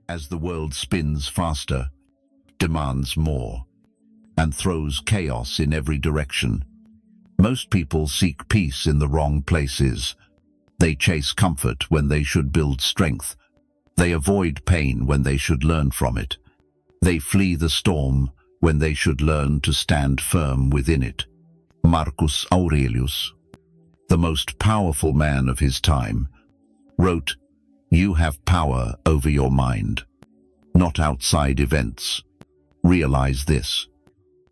as the world spins faster, demands more, and throws chaos in every direction. Most people seek peace in the wrong places. They chase comfort when they should build strength. They avoid pain when they should learn from it. They flee the storm when they should learn to stand firm within it. Marcus Aurelius, the most powerful man of his time, wrote, "You have power over your mind, not outside events. Realize this,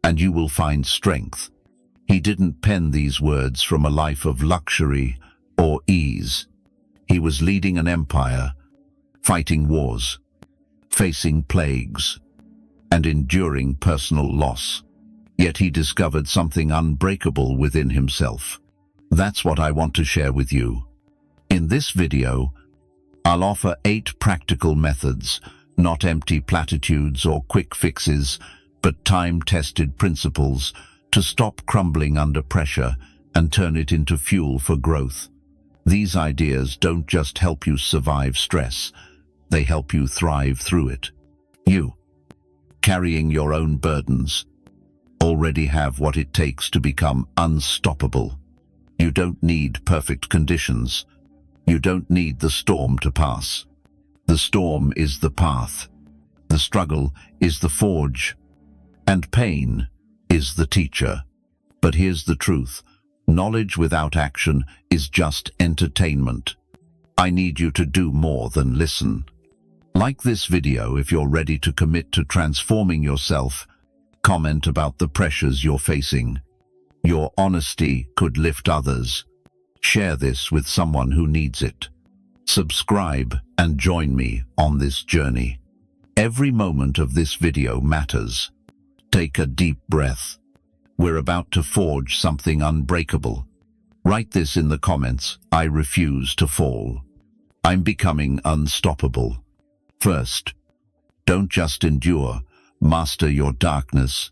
and you will find strength." He didn't pen these words from a life of luxury or ease. He was leading an empire, fighting wars, facing plagues, and enduring personal loss. Yet he discovered something unbreakable within himself. That's what I want to share with you. In this video, I'll offer 8 practical methods, not empty platitudes or quick fixes, but time-tested principles to stop crumbling under pressure and turn it into fuel for growth. These ideas don't just help you survive stress, they help you thrive through it. You, carrying your own burdens, already have what it takes to become unstoppable. You don't need perfect conditions. You don't need the storm to pass. The storm is the path. The struggle is the forge. And pain is the teacher. But here's the truth. Knowledge without action is just entertainment. I need you to do more than listen. Like this video if you're ready to commit to transforming yourself. Comment about the pressures you're facing. Your honesty could lift others. Share this with someone who needs it. Subscribe and join me on this journey. Every moment of this video matters. Take a deep breath. We're about to forge something unbreakable. Write this in the comments. I refuse to fall. I'm becoming unstoppable. First, don't just endure. Master your darkness.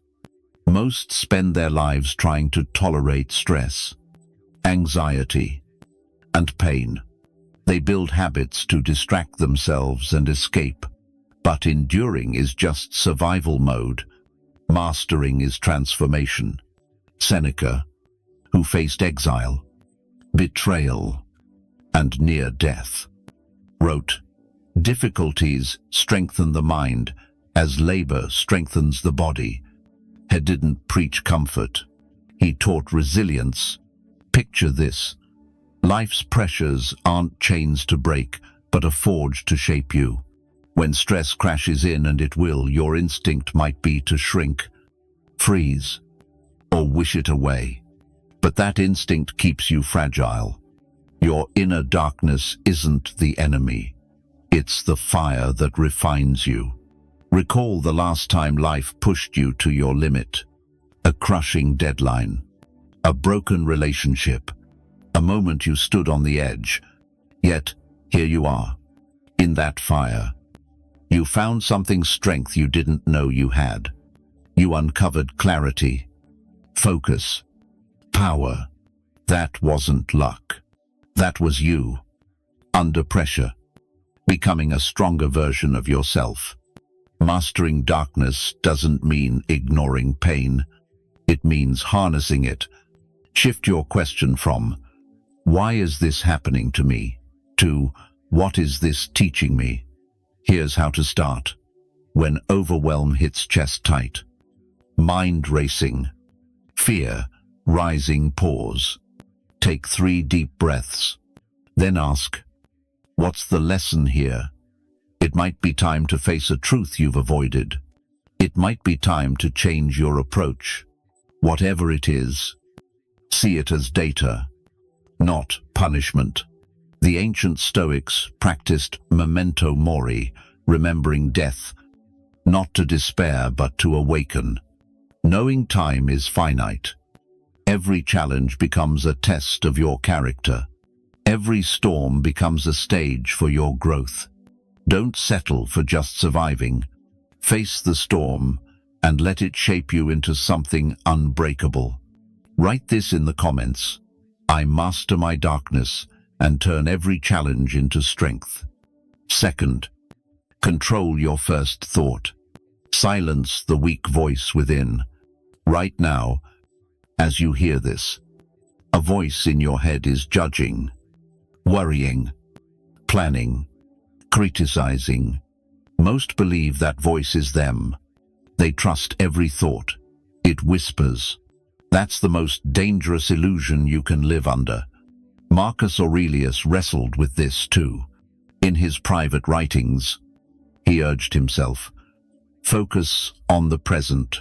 Most spend their lives trying to tolerate stress, anxiety, and pain. They build habits to distract themselves and escape. But enduring is just survival mode. Mastering is transformation. Seneca, who faced exile, betrayal, and near death, wrote, "Difficulties strengthen the mind as labor strengthens the body." He didn't preach comfort. He taught resilience. Picture this. Life's pressures aren't chains to break, but a forge to shape you. When stress crashes in, and it will, your instinct might be to shrink, freeze, or wish it away. But that instinct keeps you fragile. Your inner darkness isn't the enemy. It's the fire that refines you. Recall the last time life pushed you to your limit. A crushing deadline, a broken relationship, a moment you stood on the edge. Yet, here you are, in that fire. You found something strength you didn't know you had. You uncovered clarity, focus, power. That wasn't luck. That was you, under pressure, becoming a stronger version of yourself. Mastering darkness doesn't mean ignoring pain. It means harnessing it. Shift your question from, "Why is this happening to me?" to, "What is this teaching me?" Here's how to start. When overwhelm hits chest tight, mind racing, fear rising, pause. Take 3 deep breaths. Then ask, what's the lesson here? It might be time to face a truth you've avoided. It might be time to change your approach. Whatever it is, see it as data, not punishment. The ancient Stoics practiced memento mori, remembering death, not to despair but to awaken. Knowing time is finite. Every challenge becomes a test of your character. Every storm becomes a stage for your growth. Don't settle for just surviving. Face the storm and let it shape you into something unbreakable. Write this in the comments. I master my darkness and turn every challenge into strength. Second, Control your first thought. Silence the weak voice within. Right now, as you hear this, a voice in your head is judging, worrying, planning, criticizing. Most believe that voice is them. They trust every thought. It whispers. That's the most dangerous illusion you can live under. Marcus Aurelius wrestled with this too. In his private writings, he urged himself, focus on the present.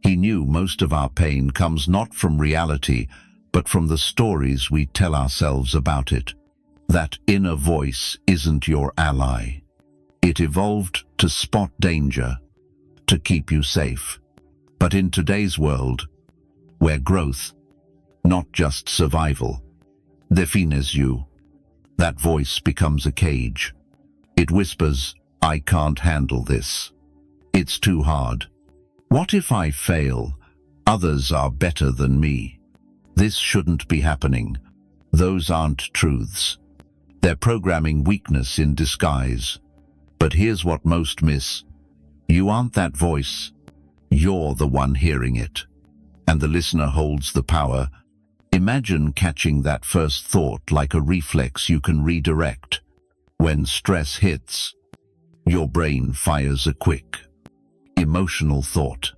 He knew most of our pain comes not from reality, but from the stories we tell ourselves about it. That inner voice isn't your ally. It evolved to spot danger, to keep you safe. But in today's world, where growth, not just survival, defines you, that voice becomes a cage. It whispers, I can't handle this. It's too hard. What if I fail? Others are better than me. This shouldn't be happening. Those aren't truths. They're programming weakness in disguise. But here's what most miss. You aren't that voice. You're the one hearing it. And the listener holds the power. Imagine catching that first thought like a reflex you can redirect. When stress hits, your brain fires a quick, emotional thought.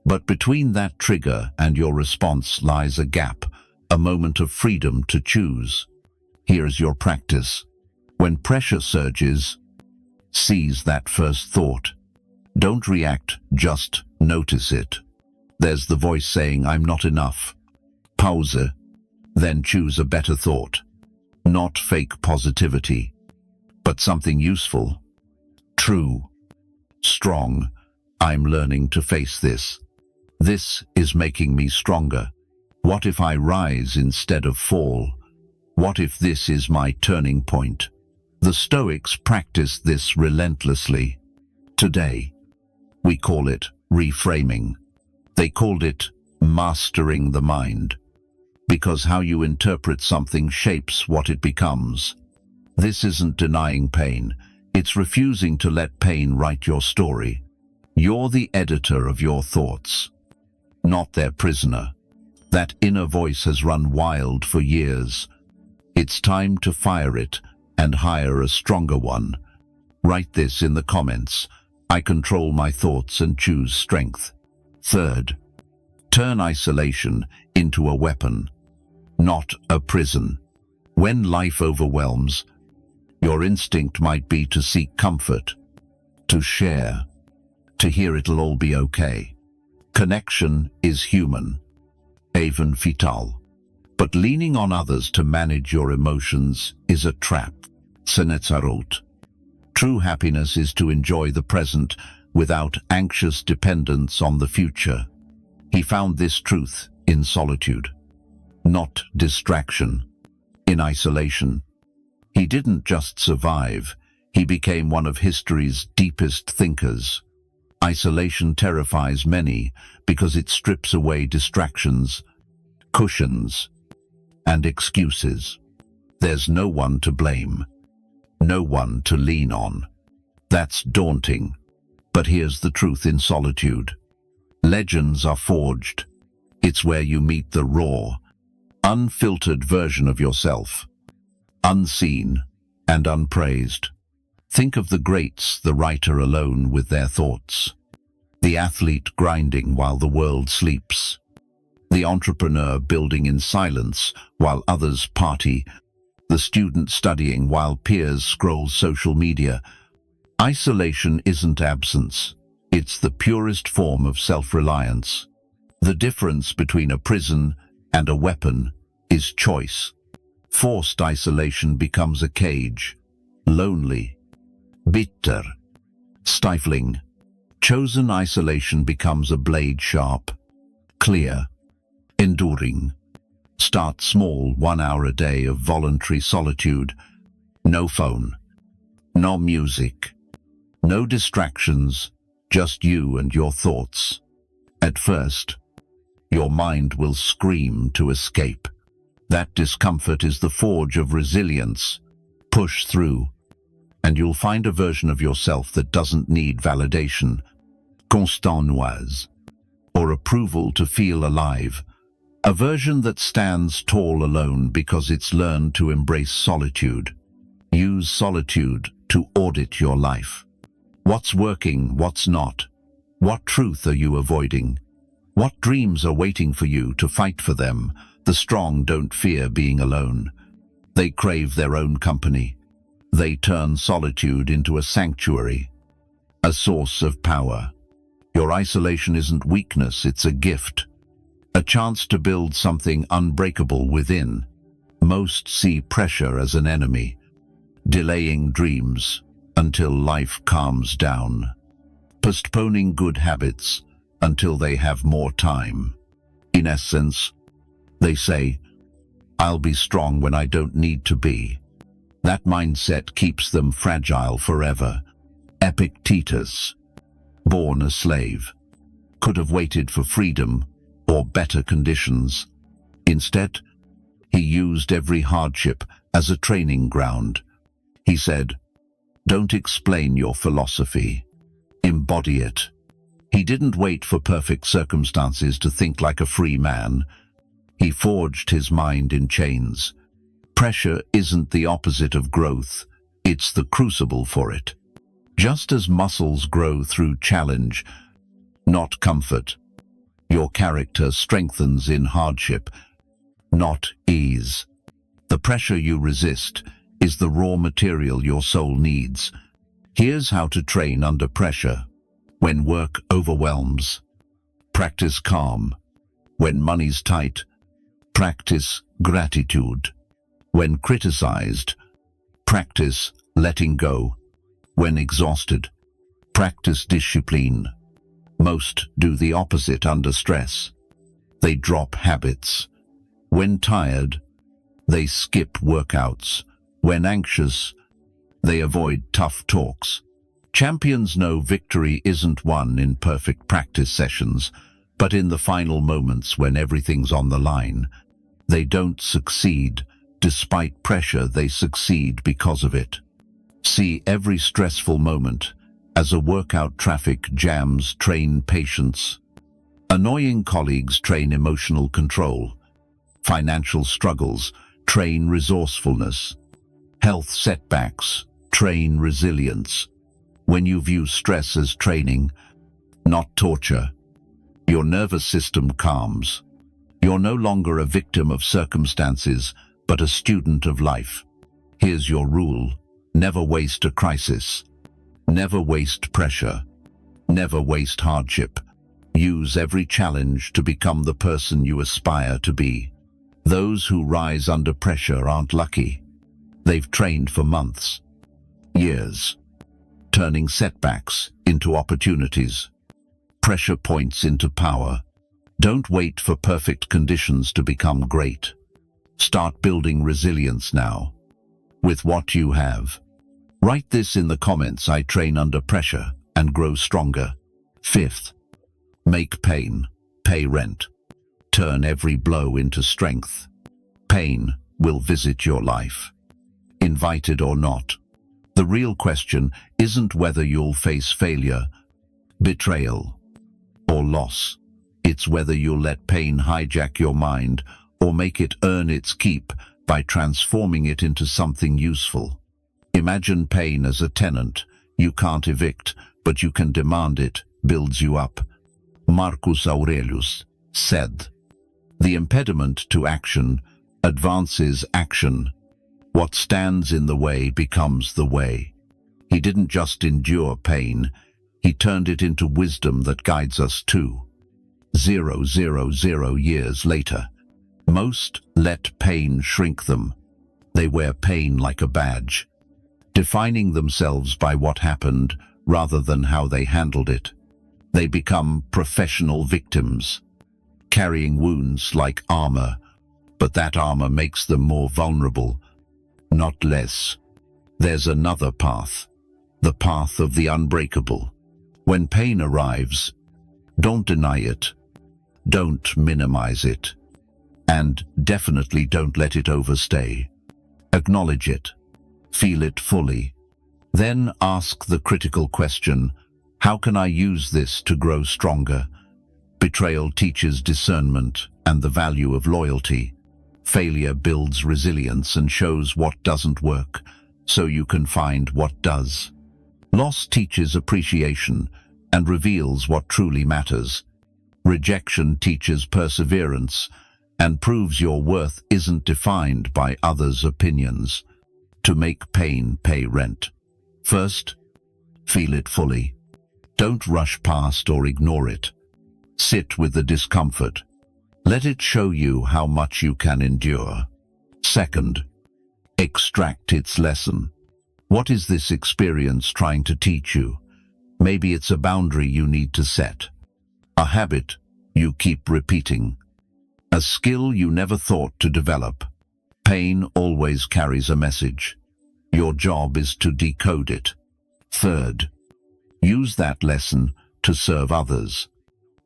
But between that trigger and your response lies a gap, a moment of freedom to choose. Here's your practice. When pressure surges, seize that first thought. Don't react, just notice it. There's the voice saying, I'm not enough. Pause, then choose a better thought. Not fake positivity, but something useful. True. Strong. I'm learning to face this. This is making me stronger. What if I rise instead of fall? What if this is my turning point? The Stoics practiced this relentlessly. Today, we call it reframing. They called it mastering the mind. Because how you interpret something shapes what it becomes. This isn't denying pain. It's refusing to let pain write your story. You're the editor of your thoughts, not their prisoner. That inner voice has run wild for years. It's time to fire it and hire a stronger one. Write this in the comments. I control my thoughts and choose strength. Third, turn isolation into a weapon, not a prison. When life overwhelms, your instinct might be to seek comfort, to share, to hear it'll all be okay. Connection is human, even vital. But leaning on others to manage your emotions is a trap. Senetzarot. True happiness is to enjoy the present without anxious dependence on the future. He found this truth in solitude, not distraction, in isolation. He didn't just survive, he became one of history's deepest thinkers. Isolation terrifies many because it strips away distractions, cushions, and excuses. There's no one to blame, no one to lean on. That's daunting. But here's the truth in solitude. Legends are forged. It's where you meet the raw, unfiltered version of yourself. Unseen and unpraised. Think of the greats, the writer alone with their thoughts, the athlete grinding while the world sleeps, the entrepreneur building in silence while others party, the student studying while peers scroll social media. Isolation isn't absence, it's the purest form of self-reliance. The difference between a prison and a weapon is choice. Forced isolation becomes a cage, lonely, bitter, stifling. Chosen isolation becomes a blade sharp, clear, enduring. Start small, 1 hour a day of voluntary solitude. No phone, no music, no distractions, just you and your thoughts. At first, your mind will scream to escape. That discomfort is the forge of resilience. Push through. and you'll find a version of yourself that doesn't need validation, constanoise, or approval to feel alive. A version that stands tall alone because it's learned to embrace solitude. Use solitude to audit your life. What's working, what's not? What truth are you avoiding? What dreams are waiting for you to fight for them? The strong don't fear being alone. They crave their own company. They turn solitude into a sanctuary, a source of power. Your isolation isn't weakness, it's a gift. A chance to build something unbreakable within. Most see pressure as an enemy, delaying dreams until life calms down, postponing good habits until they have more time. In essence, they say, "I'll be strong when I don't need to be." That mindset keeps them fragile forever. Epictetus, born a slave, could have waited for freedom or better conditions. Instead, he used every hardship as a training ground. He said, "Don't explain your philosophy. Embody it." He didn't wait for perfect circumstances to think like a free man. He forged his mind in chains. Pressure isn't the opposite of growth, it's the crucible for it. Just as muscles grow through challenge, not comfort, your character strengthens in hardship, not ease. The pressure you resist is the raw material your soul needs. Here's how to train under pressure. When work overwhelms, practice calm. When money's tight, practice gratitude. When criticized, practice letting go. When exhausted, practice discipline. Most do the opposite under stress. They drop habits. When tired, they skip workouts. When anxious, they avoid tough talks. Champions know victory isn't won in perfect practice sessions, but in the final moments when everything's on the line. They don't succeed despite pressure, they succeed because of it. See every stressful moment as a workout. Traffic jams train patience. Annoying colleagues train emotional control. Financial struggles train resourcefulness. Health setbacks train resilience. When you view stress as training, not torture, your nervous system calms. You're no longer a victim of circumstances, but a student of life. Here's your rule: never waste a crisis. Never waste pressure. Never waste hardship. Use every challenge to become the person you aspire to be. Those who rise under pressure aren't lucky. They've trained for months, years, turning setbacks into opportunities. Pressure points into power. Don't wait for perfect conditions to become great. Start building resilience now, with what you have. Write this in the comments: I train under pressure and grow stronger. Fifth, make pain pay rent. Turn every blow into strength. Pain will visit your life, invited or not. The real question isn't whether you'll face failure, betrayal, or loss. It's whether you'll let pain hijack your mind or make it earn its keep by transforming it into something useful. Imagine pain as a tenant. You can't evict, but you can demand it. Builds you up. Marcus Aurelius said, "The impediment to action advances action. What stands in the way becomes the way." He didn't just endure pain, he turned it into wisdom that guides us too. 000 years later, most let pain shrink them. They wear pain like a badge, defining themselves by what happened rather than how they handled it. They become professional victims, carrying wounds like armor, but that armor makes them more vulnerable, not less. There's another path, the path of the unbreakable. When pain arrives, don't deny it, don't minimize it, and definitely don't let it overstay. Acknowledge it, feel it fully, Then ask the critical question, how can I use this to grow stronger? Betrayal teaches discernment and the value of loyalty. Failure builds resilience and shows what doesn't work, so you can find what does. Loss teaches appreciation and reveals what truly matters. Rejection teaches perseverance and proves your worth isn't defined by others' opinions. To make pain pay rent. First, feel it fully. Don't rush past or ignore it. Sit with the discomfort. Let it show you how much you can endure. Second, extract its lesson. What is this experience trying to teach you? Maybe it's a boundary you need to set, a habit you keep repeating, a skill you never thought to develop. Pain always carries a message. Your job is to decode it. Third, use that lesson to serve others.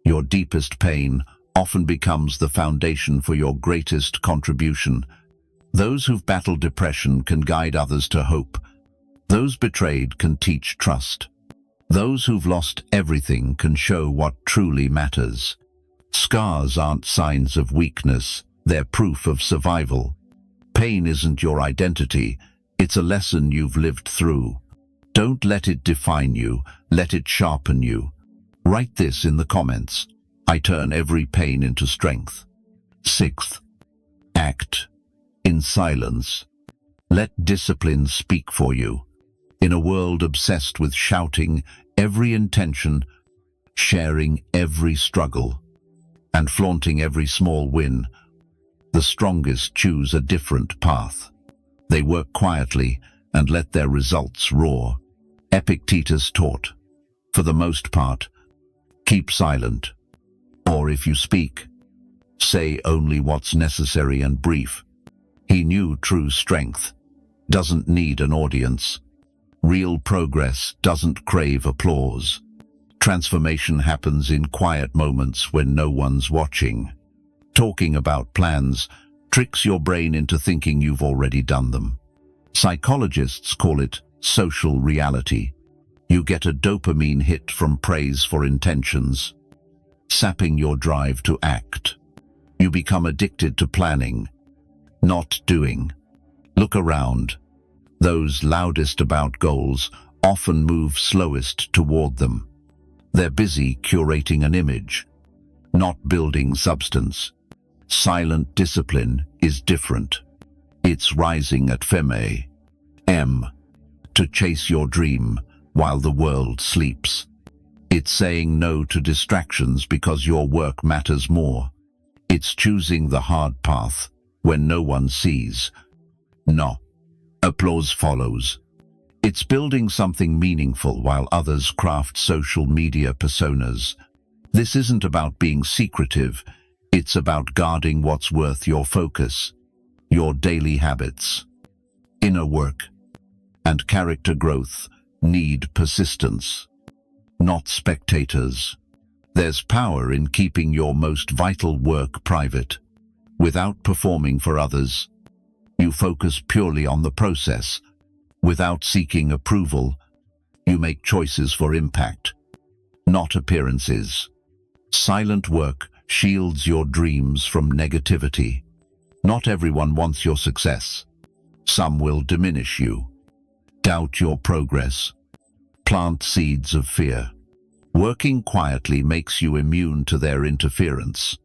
Your deepest pain often becomes the foundation for your greatest contribution. Those who've battled depression can guide others to hope. Those betrayed can teach trust. Those who've lost everything can show what truly matters. Scars aren't signs of weakness, they're proof of survival. Pain isn't your identity, it's a lesson you've lived through. Don't let it define you, let it sharpen you. Write this in the comments. I turn every pain into strength. Sixth, act in silence. Let discipline speak for you. In a world obsessed with shouting every intention, sharing every struggle, and flaunting every small win, the strongest choose a different path. They work quietly and let their results roar. Epictetus taught, for the most part, keep silent, or if you speak, say only what's necessary and brief. He knew true strength doesn't need an audience. Real progress doesn't crave applause. Transformation happens in quiet moments when no one's watching. Talking about plans tricks your brain into thinking you've already done them. Psychologists call it social reality. You get a dopamine hit from praise for intentions, sapping your drive to act. You become addicted to planning, not doing. Look around. Those loudest about goals often move slowest toward them. They're busy curating an image, not building substance. Silent discipline is different. It's rising at feme, to chase your dream while the world sleeps. It's saying no to distractions because your work matters more. It's choosing the hard path when no one sees. No applause follows. It's building something meaningful while others craft social media personas. This isn't about being secretive. It's about guarding what's worth your focus, your daily habits. Inner work and character growth need persistence, not spectators. There's power in keeping your most vital work private, without performing for others. You focus purely on the process. Without seeking approval, you make choices for impact, not appearances. Silent work shields your dreams from negativity. Not everyone wants your success. Some will diminish you, doubt your progress, plant seeds of fear. Working quietly makes you immune to their interference.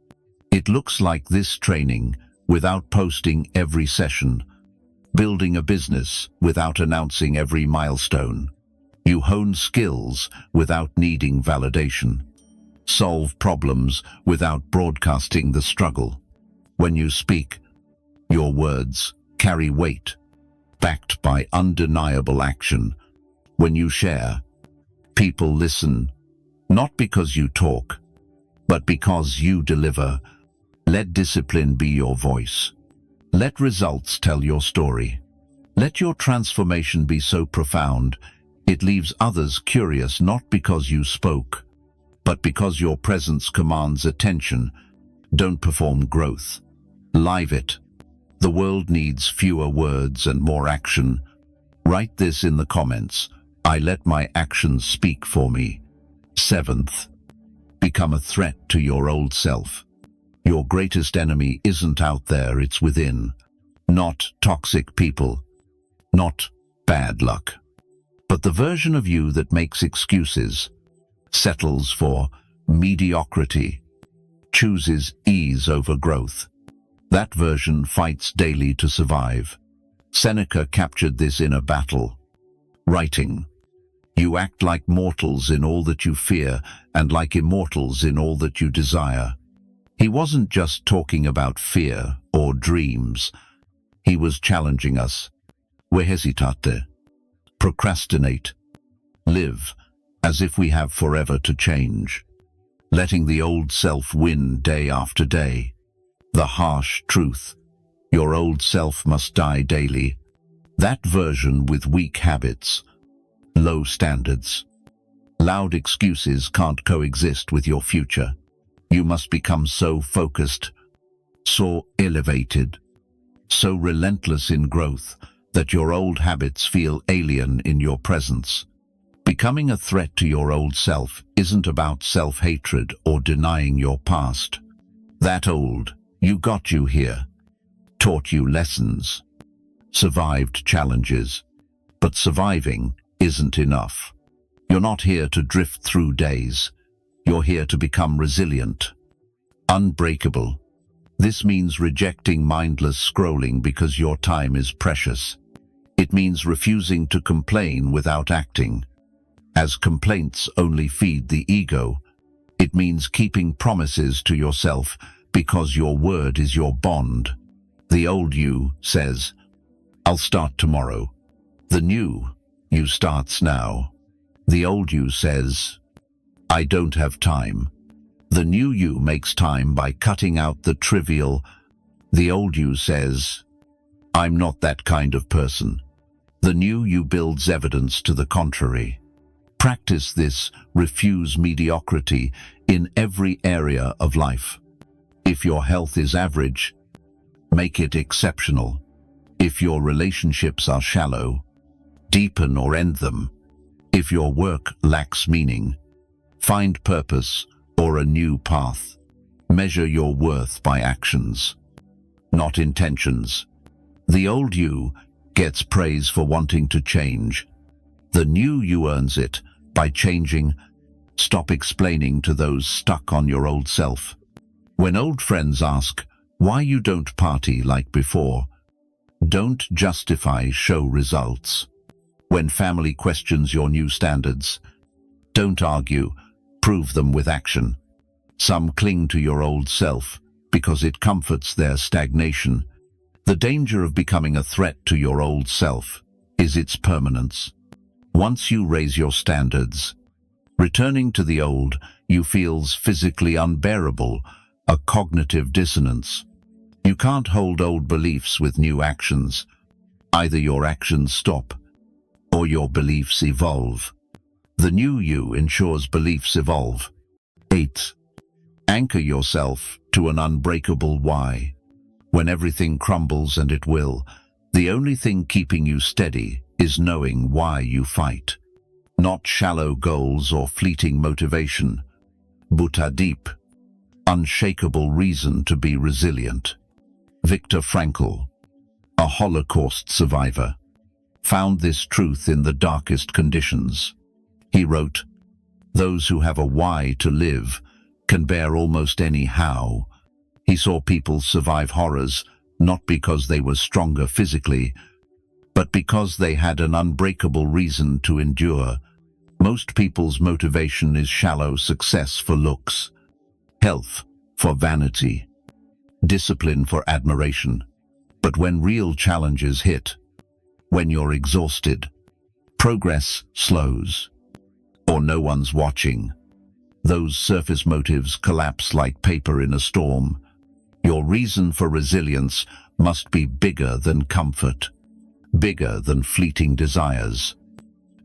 It looks like this training without posting every session, building a business without announcing every milestone. You hone skills without needing validation. Solve problems without broadcasting the struggle. When you speak, your words carry weight, backed by undeniable action. When you share, people listen, not because you talk, but because you deliver. Let discipline be your voice. Let results tell your story. Let your transformation be so profound, it leaves others curious not because you spoke, but because your presence commands attention. Don't perform growth. Live it. The world needs fewer words and more action. Write this in the comments. I let my actions speak for me. 7th, become a threat to your old self. Your greatest enemy isn't out there, it's within. Not toxic people, not bad luck, but the version of you that makes excuses, settles for mediocrity, chooses ease over growth. That version fights daily to survive. Seneca captured this in a battle, writing, "You act like mortals in all that you fear and like immortals in all that you desire." He wasn't just talking about fear or dreams. He was challenging us. We hesitate, procrastinate, live as if we have forever to change, letting the old self win day after day. The harsh truth, your old self must die daily. That version with weak habits, low standards, loud excuses can't coexist with your future. You must become so focused, so elevated, so relentless in growth that your old habits feel alien in your presence. Becoming a threat to your old self isn't about self-hatred or denying your past. That old you got you here, taught you lessons, survived challenges, but surviving isn't enough. You're not here to drift through days. You're here to become resilient, unbreakable. This means rejecting mindless scrolling because your time is precious. It means refusing to complain without acting, as complaints only feed the ego. It means keeping promises to yourself because your word is your bond. The old you says, "I'll start tomorrow." The new you starts now. The old you says, "I don't have time." The new you makes time by cutting out the trivial. The old you says, "I'm not that kind of person." The new you builds evidence to the contrary. Practice this, refuse mediocrity in every area of life. If your health is average, make it exceptional. If your relationships are shallow, deepen or end them. If your work lacks meaning, find purpose or a new path. Measure your worth by actions, not intentions. The old you gets praise for wanting to change. The new you earns it by changing. Stop explaining to those stuck on your old self. When old friends ask why you don't party like before, don't justify, show results. When family questions your new standards, don't argue, prove them with action. Some cling to your old self because it comforts their stagnation. The danger of becoming a threat to your old self is its permanence. Once you raise your standards, returning to the old you feels physically unbearable, a cognitive dissonance. You can't hold old beliefs with new actions. Either your actions stop or your beliefs evolve. The new you ensures beliefs evolve. 8. Anchor yourself to an unbreakable why. When everything crumbles, and it will, the only thing keeping you steady is knowing why you fight. Not shallow goals or fleeting motivation, but a deep, unshakable reason to be resilient. Viktor Frankl, a Holocaust survivor, found this truth in the darkest conditions. He wrote, "Those who have a why to live can bear almost any how." He saw people survive horrors not because they were stronger physically, but because they had an unbreakable reason to endure. Most people's motivation is shallow success for looks, health for vanity, discipline for admiration. But when real challenges hit, when you're exhausted, progress slows, or no one's watching, those surface motives collapse like paper in a storm. Your reason for resilience must be bigger than comfort, bigger than fleeting desires,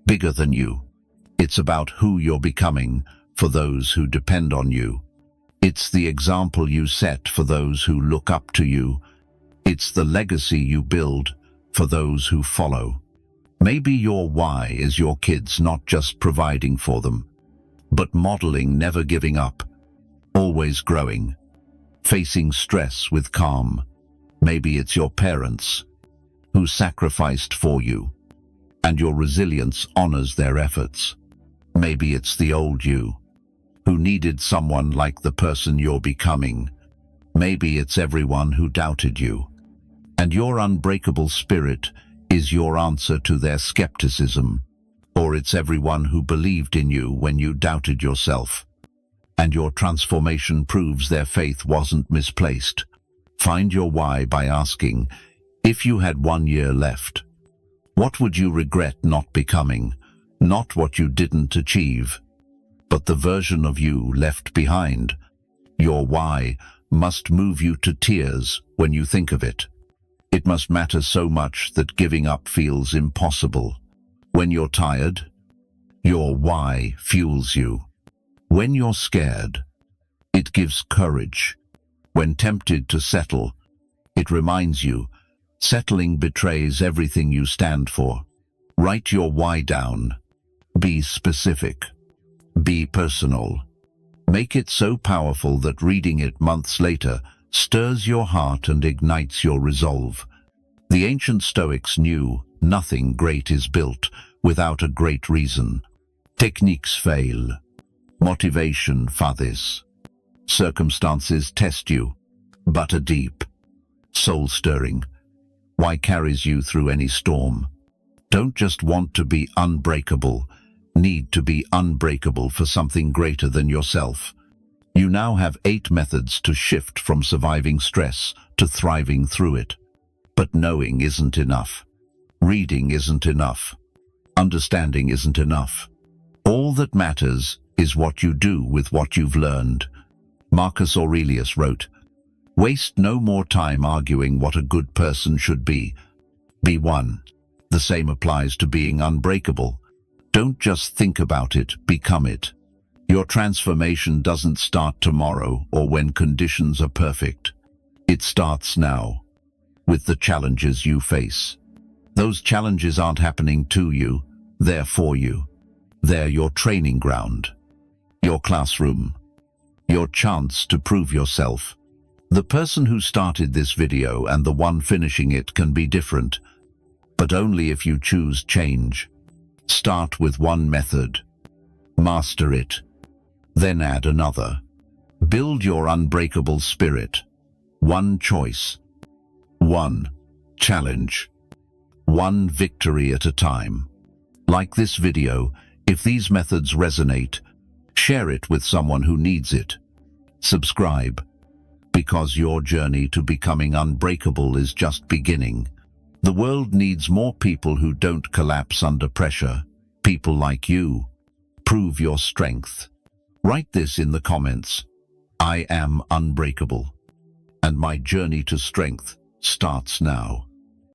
bigger than you. It's about who you're becoming for those who depend on you. It's the example you set for those who look up to you. It's the legacy you build for those who follow. Maybe your why is your kids not just providing for them, but modeling never giving up, always growing, facing stress with calm. Maybe it's your parents who sacrificed for you, and your resilience honors their efforts. Maybe it's the old you who needed someone like the person you're becoming. Maybe it's everyone who doubted you, and your unbreakable spirit is your answer to their skepticism. Or it's everyone who believed in you when you doubted yourself, and your transformation proves their faith wasn't misplaced. Find your why by asking, if you had 1 year left, what would you regret not becoming? Not what you didn't achieve, but the version of you left behind. Your why must move you to tears when you think of it. It must matter so much that giving up feels impossible. When you're tired, your why fuels you. When you're scared, it gives courage. When tempted to settle, it reminds you, settling betrays everything you stand for. Write your why down. Be specific. Be personal. Make it so powerful that reading it months later stirs your heart and ignites your resolve. The ancient Stoics knew nothing great is built without a great reason. Techniques fail. Motivation fades. Circumstances test you, but a deep, soul-stirring why carries you through any storm. Don't just want to be unbreakable, need to be unbreakable for something greater than yourself. You now have 8 methods to shift from surviving stress to thriving through it. But knowing isn't enough. Reading isn't enough. Understanding isn't enough. All that matters is what you do with what you've learned. Marcus Aurelius wrote, "Waste no more time arguing what a good person should be. Be one." The same applies to being unbreakable. Don't just think about it, become it. Your transformation doesn't start tomorrow or when conditions are perfect. It starts now, with the challenges you face. Those challenges aren't happening to you, they're for you. They're your training ground, your classroom, your chance to prove yourself. The person who started this video and the one finishing it can be different, but only if you choose change. Start with one method. Master it. Then add another. Build your unbreakable spirit. One choice. One challenge. One victory at a time. Like this video, if these methods resonate, share it with someone who needs it. Subscribe, because your journey to becoming unbreakable is just beginning. The world needs more people who don't collapse under pressure. People like you. Prove your strength. Write this in the comments. I am unbreakable, and my journey to strength starts now.